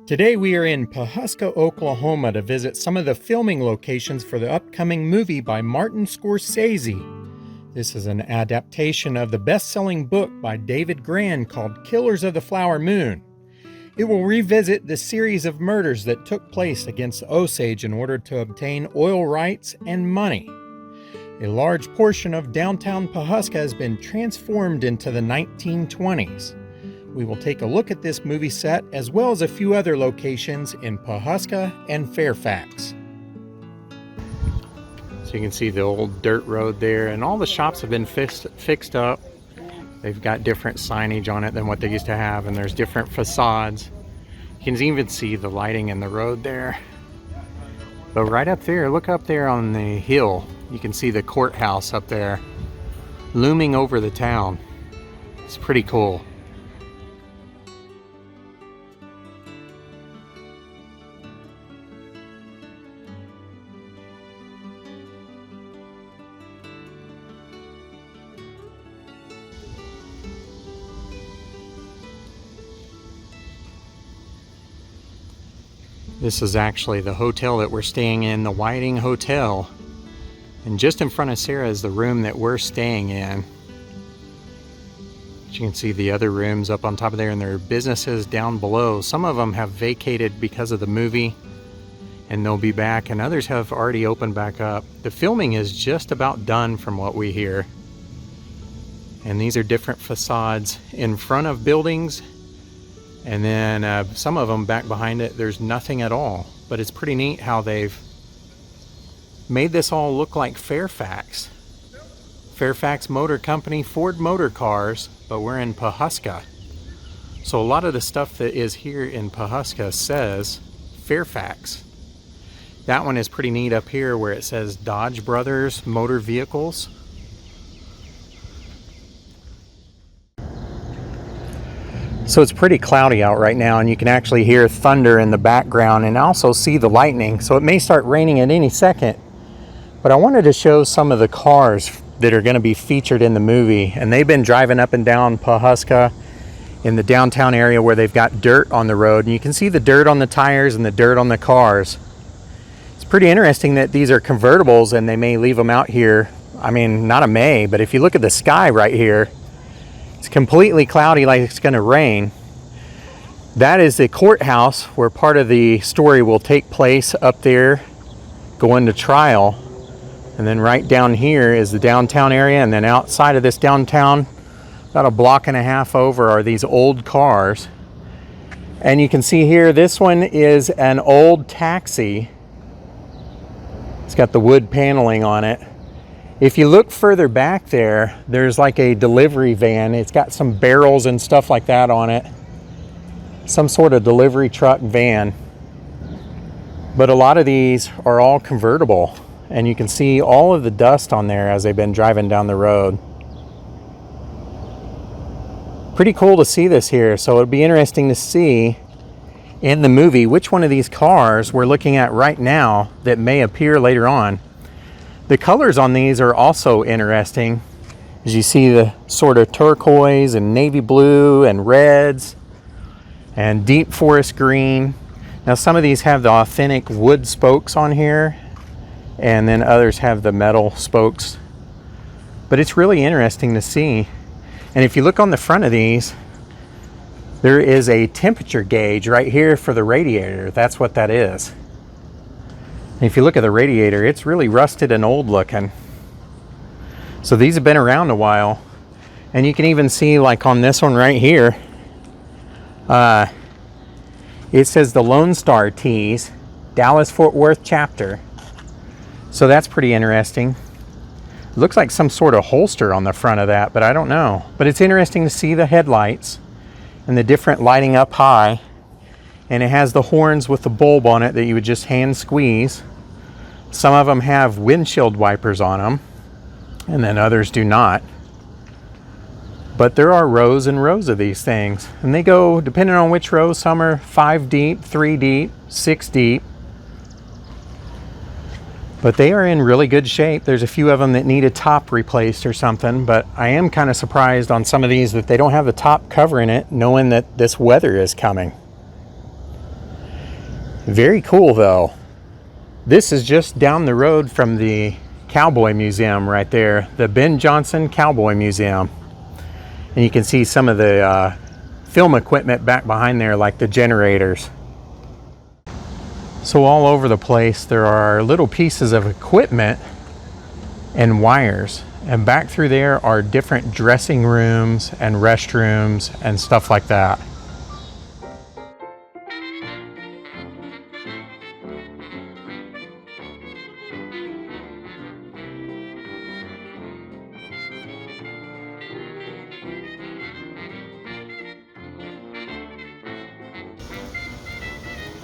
Today we are in Pawhuska, Oklahoma to visit some of the filming locations for the upcoming movie by Martin Scorsese. This is an adaptation of the best-selling book by David Grann called Killers of the Flower Moon. It will revisit the series of murders that took place against Osage in order to obtain oil rights and money. A large portion of downtown Pawhuska has been transformed into the 1920s. We will take a look at this movie set as well as a few other locations in Pawhuska and Fairfax. So you can see the old dirt road there, and all the shops have been fixed up. They've got different signage on it than what they used to have, and there's different facades. You can even see the lighting in the road there. But right up there, look up there on the hill, you can see the courthouse up there looming over the town. It's pretty cool. This is actually the hotel that we're staying in, the Whiting Hotel. And just in front of Sarah is the room that we're staying in. You can see the other rooms up on top of there, and there are businesses down below. Some of them have vacated because of the movie, and they'll be back, and others have already opened back up. The filming is just about done from what we hear. And these are different facades in front of buildings. And then some of them back behind it, there's nothing at all. But it's pretty neat how they've made this all look like Fairfax. Fairfax Motor Company, Ford Motor Cars, but we're in Pawhuska. So a lot of the stuff that is here in Pawhuska says Fairfax. That one is pretty neat up here where it says Dodge Brothers Motor Vehicles. So it's pretty cloudy out right now, and you can actually hear thunder in the background and also see the lightning. So it may start raining at any second. But I wanted to show some of the cars that are going to be featured in the movie. And they've been driving up and down Pawhuska in the downtown area where they've got dirt on the road. And you can see the dirt on the tires and the dirt on the cars. It's pretty interesting that these are convertibles and they may leave them out here. I mean, not a may, but if you look at the sky right here, it's completely cloudy like it's going to rain. That is the courthouse where part of the story will take place up there, going to trial. And then right down here is the downtown area, and then outside of this downtown, about a block and a half over, are these old cars. And you can see here, this one is an old taxi. It's got the wood paneling on it. If you look further back there, there's like a delivery van. It's got some barrels and stuff like that on it. Some sort of delivery truck van. But a lot of these are all convertible. And you can see all of the dust on there as they've been driving down the road. Pretty cool to see this here. So it'll be interesting to see in the movie which one of these cars we're looking at right now that may appear later on. The colors on these are also interesting. As you see the sort of turquoise and navy blue and reds and deep forest green. Now some of these have the authentic wood spokes on here, and then others have the metal spokes. But it's really interesting to see. And if you look on the front of these, there is a temperature gauge right here for the radiator. That's what that is. And if you look at the radiator, it's really rusted and old looking. So these have been around a while. And you can even see, like on this one right here, it says the Lone Star Tees, Dallas-Fort Worth chapter. So that's pretty interesting. It looks like some sort of holster on the front of that, but I don't know. But it's interesting to see the headlights and the different lighting up high. And it has the horns with the bulb on it that you would just hand squeeze. Some of them have windshield wipers on them, and then others do not. But there are rows and rows of these things. And they go, depending on which row, some are 5 deep, 3 deep, 6 deep. But they are in really good shape. There's a few of them that need a top replaced or something, but I am kind of surprised on some of these that they don't have the top covering it, knowing that this weather is coming. Very cool though. This is just down the road from the Cowboy Museum right there, the Ben Johnson Cowboy Museum. And you can see some of the film equipment back behind there, like the generators. So all over the place there are little pieces of equipment and wires, and back through there are different dressing rooms and restrooms and stuff like that.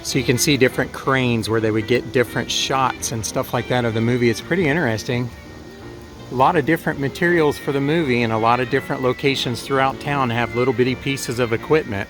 So you can see different cranes where they would get different shots and stuff like that of the movie. It's pretty interesting. A lot of different materials for the movie, and a lot of different locations throughout town have little bitty pieces of equipment.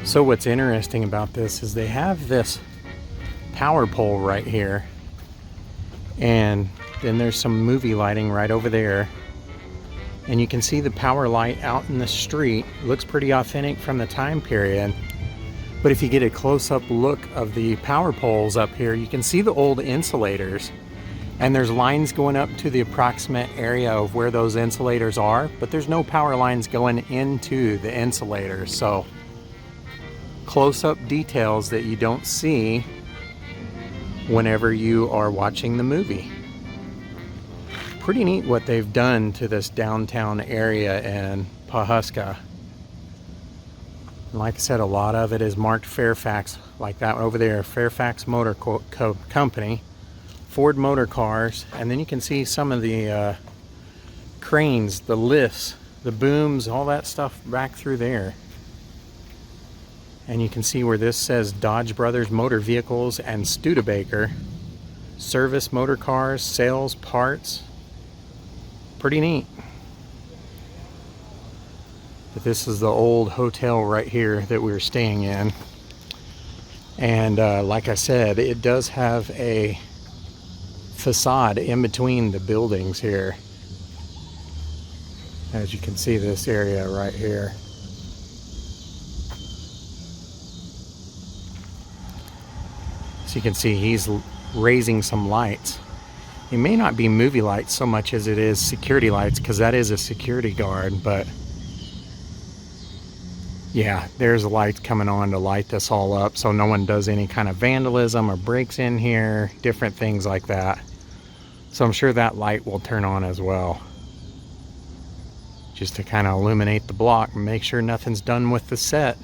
So what's interesting about this is they have this power pole right here, and then there's some movie lighting right over there, and you can see the power light out in the street. It looks pretty authentic from the time period, but if you get a close-up look of the power poles up here, you can see the old insulators, and there's lines going up to the approximate area of where those insulators are, but there's no power lines going into the insulators. So close-up details that you don't see whenever you are watching the movie. Pretty neat what they've done to this downtown area in Pawhuska. And like I said, a lot of it is marked Fairfax, like that over there, Fairfax Motor Company, Ford Motor Cars, and then you can see some of the cranes, the lifts, the booms, all that stuff back through there. And you can see where this says Dodge Brothers Motor Vehicles and Studebaker. Service motor cars, sales, parts. Pretty neat. But this is the old hotel right here that we were staying in. And like I said, it does have a facade in between the buildings here. As you can see, this area right here. You can see he's raising some lights. It may not be movie lights so much as it is security lights, because that is a security guard, but yeah, there's a light coming on to light this all up so no one does any kind of vandalism or breaks in here, different things like that. So I'm sure that light will turn on as well, just to kind of illuminate the block and make sure nothing's done with the set.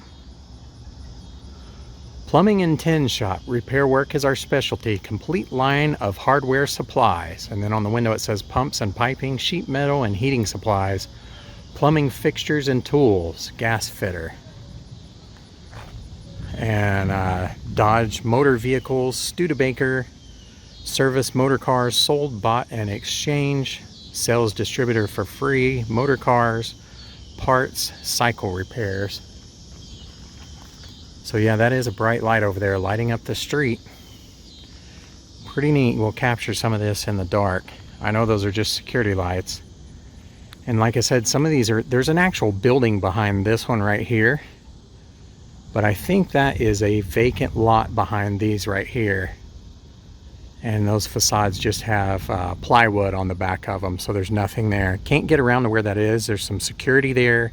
Plumbing and Tin Shop. Repair work is our specialty. Complete line of hardware supplies. And then on the window it says pumps and piping, sheet metal and heating supplies, plumbing fixtures and tools, gas fitter. And Dodge Motor Vehicles, Studebaker, service motor cars, sold, bought, and exchange, sales distributor for free, motor cars, parts, cycle repairs. So yeah, that is a bright light over there lighting up the street. Pretty neat. We'll capture some of this in the dark. I know those are just security lights. And like I said, some of these are, there's an actual building behind this one right here. But I think that is a vacant lot behind these right here. And those facades just have plywood on the back of them, so there's nothing there. Can't get around to where that is. There's some security there.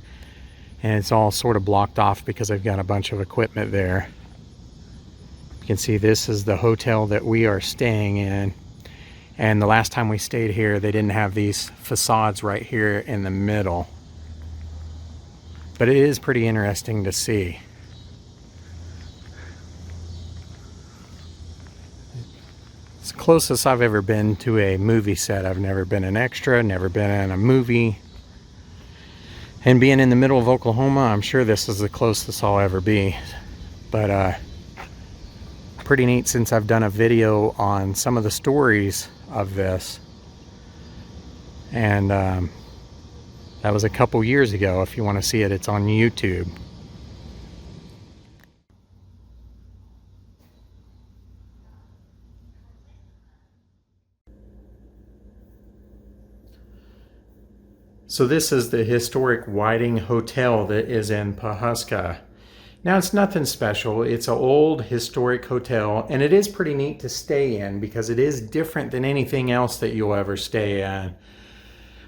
And it's all sort of blocked off because I've got a bunch of equipment there. You can see this is the hotel that we are staying in. And the last time we stayed here, they didn't have these facades right here in the middle. But it is pretty interesting to see. It's the closest I've ever been to a movie set. I've never been an extra, never been in a movie. And being in the middle of Oklahoma, I'm sure this is the closest I'll ever be. But pretty neat, since I've done a video on some of the stories of this. And that was a couple years ago. If you want to see it, it's on YouTube. So this is the historic Whiting Hotel that is in Pawhuska. Now, it's nothing special. It's an old historic hotel, and it is pretty neat to stay in because it is different than anything else that you'll ever stay in.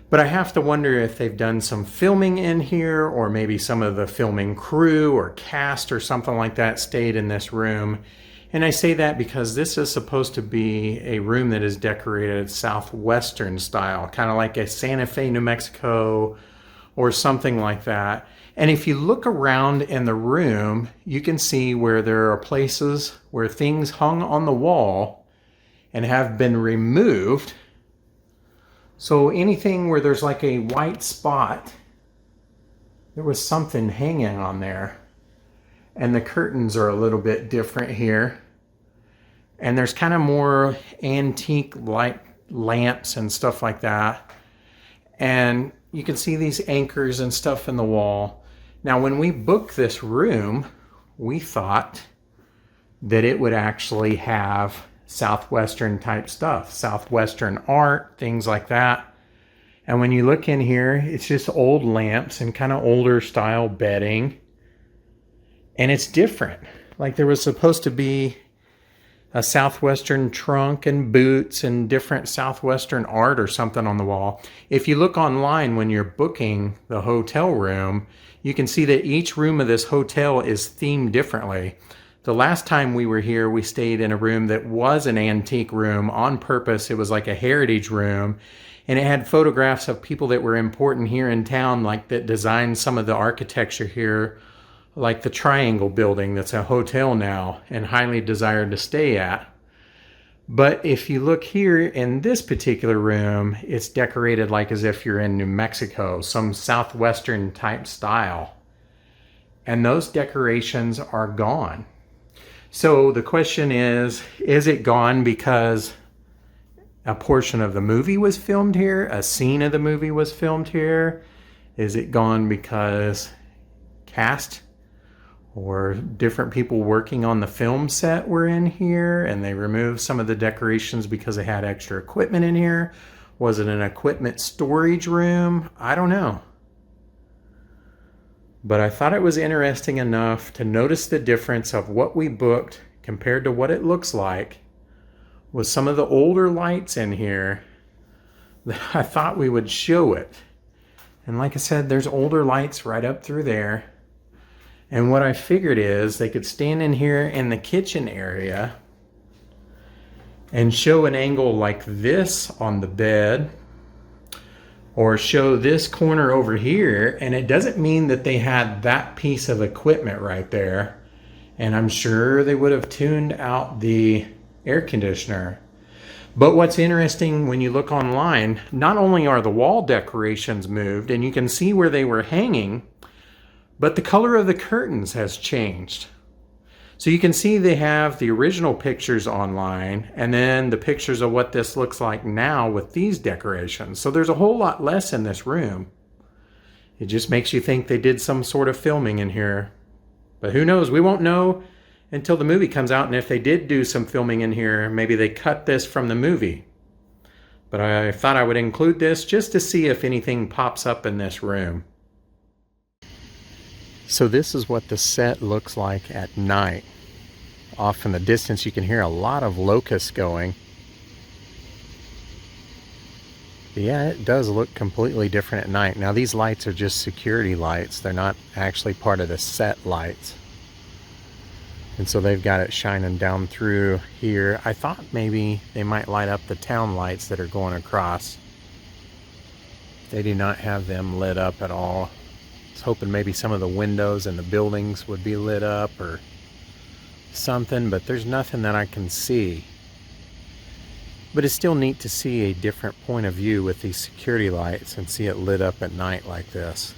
But I have to wonder if they've done some filming in here, or maybe some of the filming crew or cast or something like that stayed in this room. And I say that because this is supposed to be a room that is decorated Southwestern style, kind of like a Santa Fe, New Mexico, or something like that. And if you look around in the room, you can see where there are places where things hung on the wall and have been removed. So anything where there's like a white spot, there was something hanging on there. And the curtains are a little bit different here. And there's kind of more antique light lamps and stuff like that. And you can see these anchors and stuff in the wall. Now, when we booked this room, we thought that it would actually have Southwestern type stuff, Southwestern art, things like that. And when you look in here, it's just old lamps and kind of older style bedding. And it's different. Like there was supposed to be a Southwestern trunk and boots and different Southwestern art or something on the wall. If you look online when you're booking the hotel room, you can see that each room of this hotel is themed differently. The last time we were here, we stayed in a room that was an antique room on purpose. It was like a heritage room, and it had photographs of people that were important here in town, like that designed some of the architecture here, like the Triangle building that's a hotel now and highly desired to stay at. But if you look here in this particular room, it's decorated like as if you're in New Mexico, some Southwestern type style. And those decorations are gone. So the question is it gone because a portion of the movie was filmed here? A scene of the movie was filmed here? Is it gone because cast or different people working on the film set were in here and they removed some of the decorations because they had extra equipment in here? Was it an equipment storage room? I don't know. But I thought it was interesting enough to notice the difference of what we booked compared to what it looks like with some of the older lights in here that I thought we would show it. And like I said, there's older lights right up through there. And what I figured is they could stand in here in the kitchen area and show an angle like this on the bed, or show this corner over here, and it doesn't mean that they had that piece of equipment right there. And I'm sure they would have tuned out the air conditioner. But what's interesting when you look online, not only are the wall decorations moved and you can see where they were hanging, but the color of the curtains has changed. So you can see they have the original pictures online and then the pictures of what this looks like now with these decorations. So there's a whole lot less in this room. It just makes you think they did some sort of filming in here. But who knows? We won't know until the movie comes out. And if they did do some filming in here, maybe they cut this from the movie. But I thought I would include this just to see if anything pops up in this room. So this is what the set looks like at night. Off in the distance you can hear a lot of locusts going. But yeah, it does look completely different at night. Now these lights are just security lights. They're not actually part of the set lights. And so they've got it shining down through here. I thought maybe they might light up the town lights that are going across. They do not have them lit up at all. I was hoping maybe some of the windows and the buildings would be lit up or something, but there's nothing that I can see. But it's still neat to see a different point of view with these security lights and see it lit up at night like this.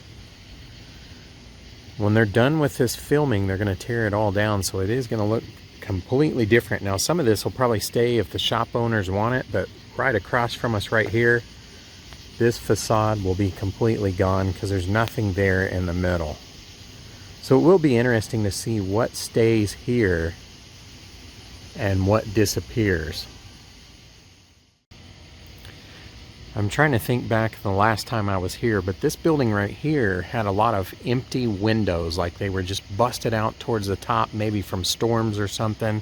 When they're done with this filming, they're going to tear it all down, so it is going to look completely different. Now, some of this will probably stay if the shop owners want it, but right across from us right here, this facade will be completely gone because there's nothing there in the middle. So it will be interesting to see what stays here and what disappears. I'm trying to think back the last time I was here, but this building right here had a lot of empty windows, like they were just busted out towards the top, maybe from storms or something.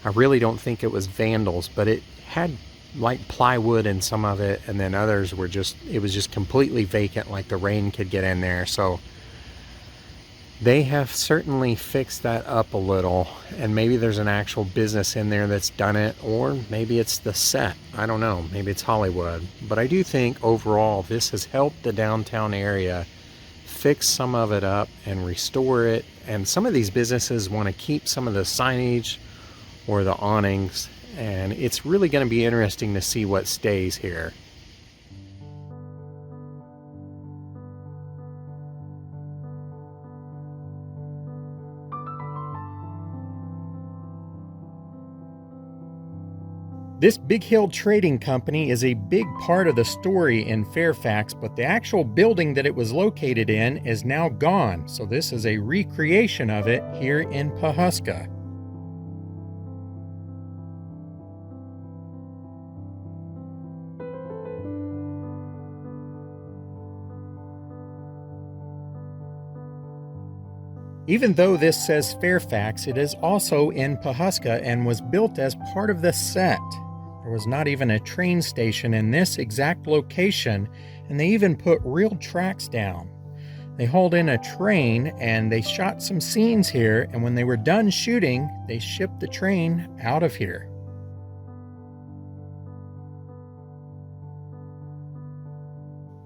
I really don't think it was vandals, but it had like plywood in some of it, and then others were just, it was just completely vacant, like the rain could get in there. So they have certainly fixed that up a little, and maybe there's an actual business in there that's done it, or maybe it's the set. I don't know. Maybe it's Hollywood. But I do think overall this has helped the downtown area fix some of it up and restore it. And some of these businesses want to keep some of the signage or the awnings, and it's really going to be interesting to see what stays here. This Big Hill Trading Company is a big part of the story in Fairfax, but the actual building that it was located in is now gone, so this is a recreation of it here in Pawhuska. Even though this says Fairfax, it is also in Pawhuska and was built as part of the set. There was not even a train station in this exact location, and they even put real tracks down. They hauled in a train and they shot some scenes here, and when they were done shooting, they shipped the train out of here.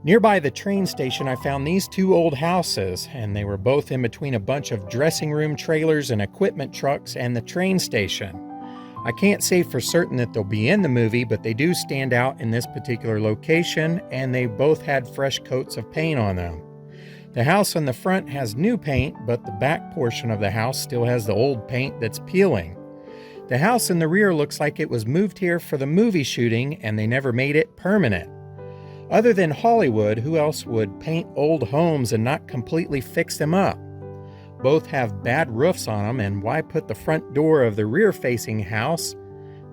Nearby the train station, I found these two old houses, and they were both in between a bunch of dressing room trailers and equipment trucks and the train station. I can't say for certain that they'll be in the movie, but they do stand out in this particular location, and they both had fresh coats of paint on them. The house on the front has new paint, but the back portion of the house still has the old paint that's peeling. The house in the rear looks like it was moved here for the movie shooting, and they never made it permanent. Other than Hollywood, who else would paint old homes and not completely fix them up? Both have bad roofs on them, and why put the front door of the rear-facing house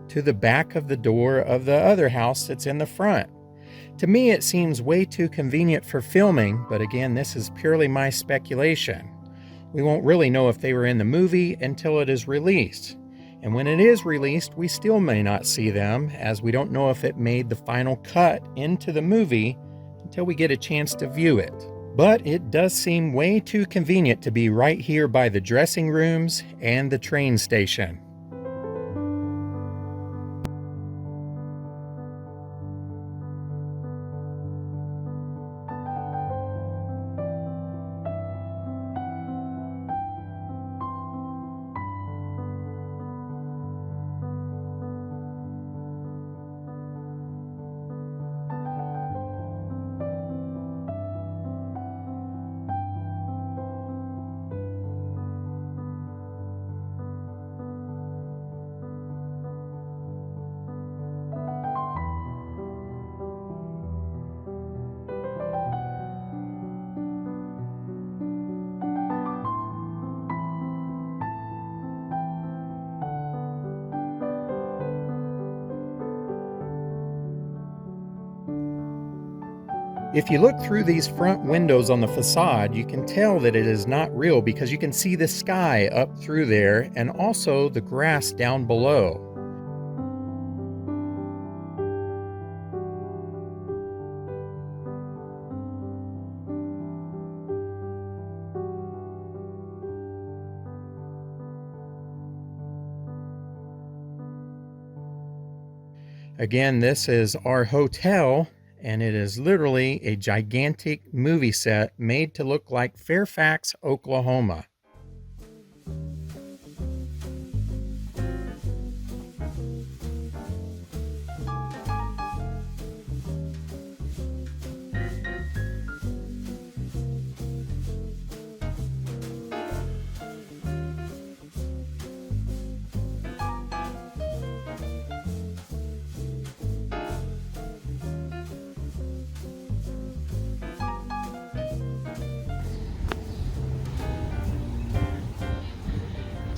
to the back of the door of the other house that's in the front? To me, it seems way too convenient for filming, but again, this is purely my speculation. We won't really know if they were in the movie until it is released. And when it is released, we still may not see them, as we don't know if it made the final cut into the movie until we get a chance to view it. But it does seem way too convenient to be right here by the dressing rooms and the train station. If you look through these front windows on the facade, you can tell that it is not real because you can see the sky up through there and also the grass down below. Again, this is our hotel, and it is literally a gigantic movie set made to look like Fairfax, Oklahoma.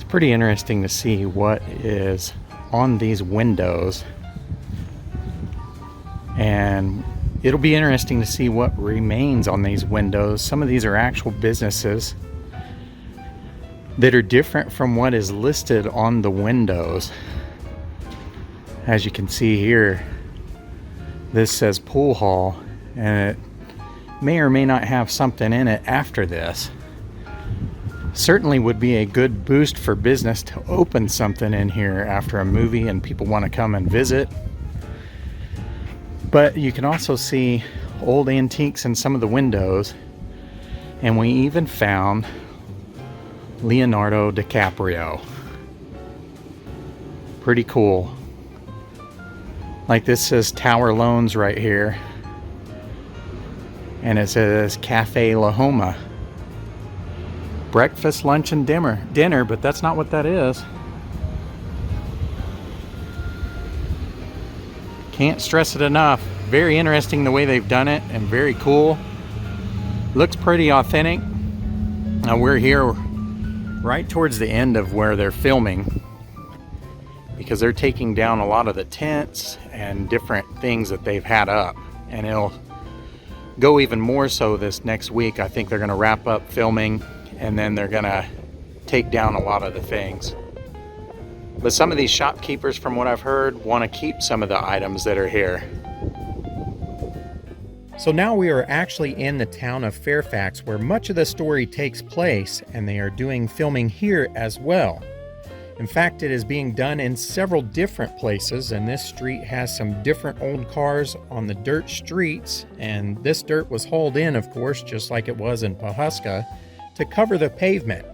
Pretty interesting to see what is on these windows, and it'll be interesting to see what remains on these windows. Some of these are actual businesses that are different from what is listed on the windows. As you can see here, this says pool hall, and it may or may not have something in it after this. Certainly would be a good boost for business to open something in here after a movie and people want to come and visit. But you can also see old antiques in some of the windows, and we even found Leonardo DiCaprio. Pretty cool. Like this says Tower Loans right here, and it says Cafe La Homa. Breakfast, lunch, and dinner, but that's not what that is. Can't stress it enough. Very interesting the way they've done it, and very cool. Looks pretty authentic. Now we're here right towards the end of where they're filming, because they're taking down a lot of the tents and different things that they've had up, and it'll go even more so this next week. I think they're going to wrap up filming, and then they're gonna take down a lot of the things. But some of these shopkeepers, from what I've heard, want to keep some of the items that are here. So now we are actually in the town of Fairfax, where much of the story takes place, and they are doing filming here as well. In fact, it is being done in several different places, and this street has some different old cars on the dirt streets, and this dirt was hauled in, of course, just like it was in Pawhuska, to cover the pavement.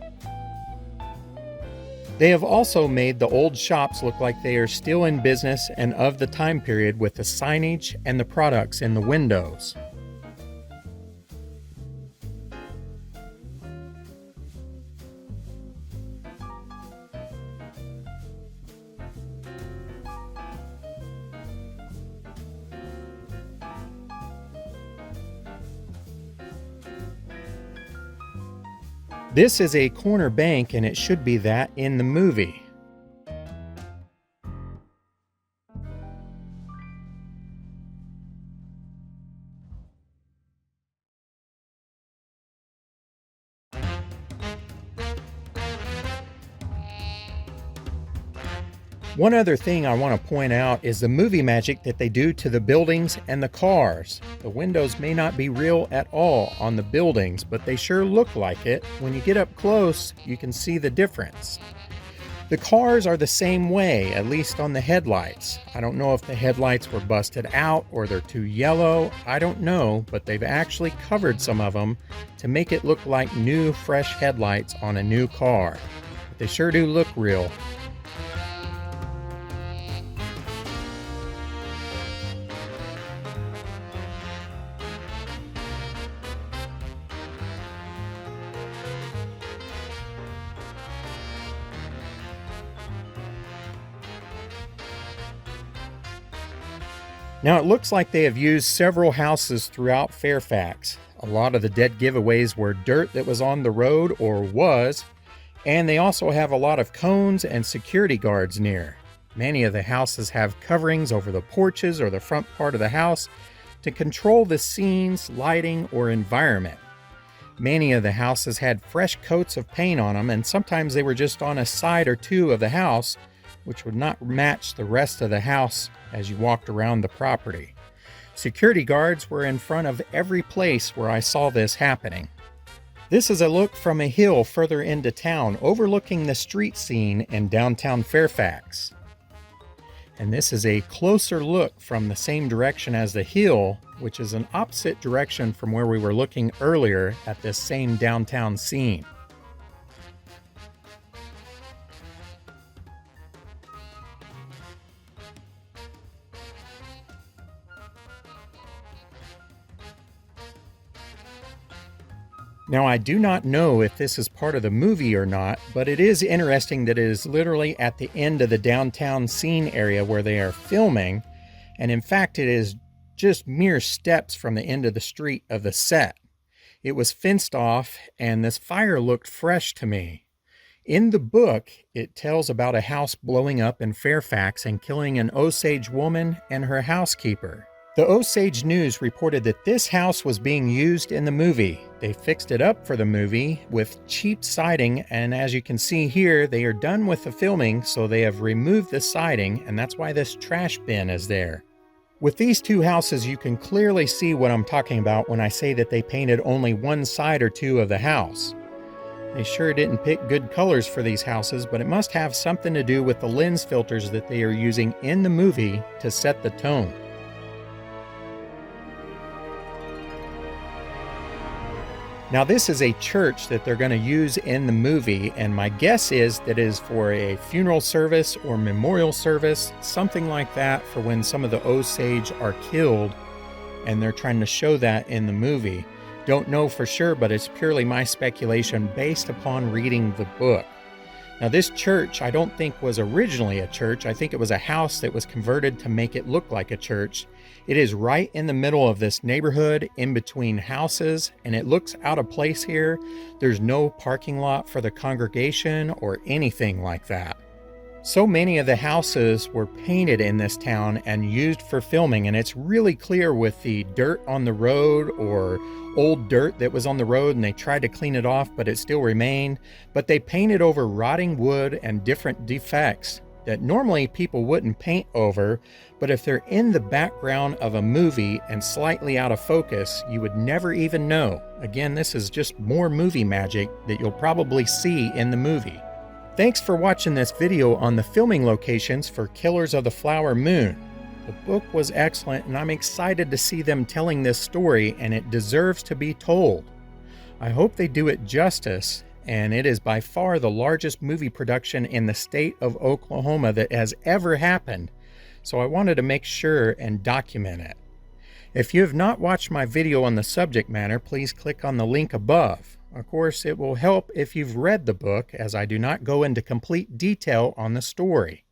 They have also made the old shops look like they are still in business and of the time period, with the signage and the products in the windows. This is a corner bank, and it should be that in the movie. One other thing I want to point out is the movie magic that they do to the buildings and the cars. The windows may not be real at all on the buildings, but they sure look like it. When you get up close, you can see the difference. The cars are the same way, at least on the headlights. I don't know if the headlights were busted out or they're too yellow. I don't know, but they've actually covered some of them to make it look like new, fresh headlights on a new car. But they sure do look real. Now it looks like they have used several houses throughout Fairfax. A lot of the dead giveaways were dirt that was on the road or was, and they also have a lot of cones and security guards near. Many of the houses have coverings over the porches or the front part of the house to control the scenes, lighting, or environment. Many of the houses had fresh coats of paint on them, and sometimes they were just on a side or two of the house, which would not match the rest of the house as you walked around the property. Security guards were in front of every place where I saw this happening. This is a look from a hill further into town, overlooking the street scene in downtown Fairfax. And this is a closer look from the same direction as the hill, which is an opposite direction from where we were looking earlier at this same downtown scene. Now, I do not know if this is part of the movie or not, but it is interesting that it is literally at the end of the downtown scene area where they are filming, and in fact, it is just mere steps from the end of the street of the set. It was fenced off, and this fire looked fresh to me. In the book, it tells about a house blowing up in Fairfax and killing an Osage woman and her housekeeper. The Osage News reported that this house was being used in the movie. They fixed it up for the movie with cheap siding, and as you can see here, they are done with the filming, so they have removed the siding, and that's why this trash bin is there. With these two houses, you can clearly see what I'm talking about when I say that they painted only one side or two of the house. They sure didn't pick good colors for these houses, but it must have something to do with the lens filters that they are using in the movie to set the tone. Now, this is a church that they're going to use in the movie, and my guess is that it is for a funeral service or memorial service, something like that, for when some of the Osage are killed, and they're trying to show that in the movie. Don't know for sure, but it's purely my speculation based upon reading the book. Now, this church I don't think was originally a church. I think it was a house that was converted to make it look like a church. It is right in the middle of this neighborhood in between houses, and it looks out of place here. There's no parking lot for the congregation or anything like that. So many of the houses were painted in this town and used for filming, and it's really clear with the dirt on the road or old dirt that was on the road, and they tried to clean it off, but it still remained. But they painted over rotting wood and different defects that normally people wouldn't paint over, but if they're in the background of a movie and slightly out of focus, you would never even know. Again, this is just more movie magic that you'll probably see in the movie. Thanks for watching this video on the filming locations for Killers of the Flower Moon. The book was excellent, and I'm excited to see them telling this story, and it deserves to be told. I hope they do it justice, and it is by far the largest movie production in the state of Oklahoma that has ever happened, so I wanted to make sure and document it. If you have not watched my video on the subject matter, please click on the link above. Of course, it will help if you've read the book, as I do not go into complete detail on the story.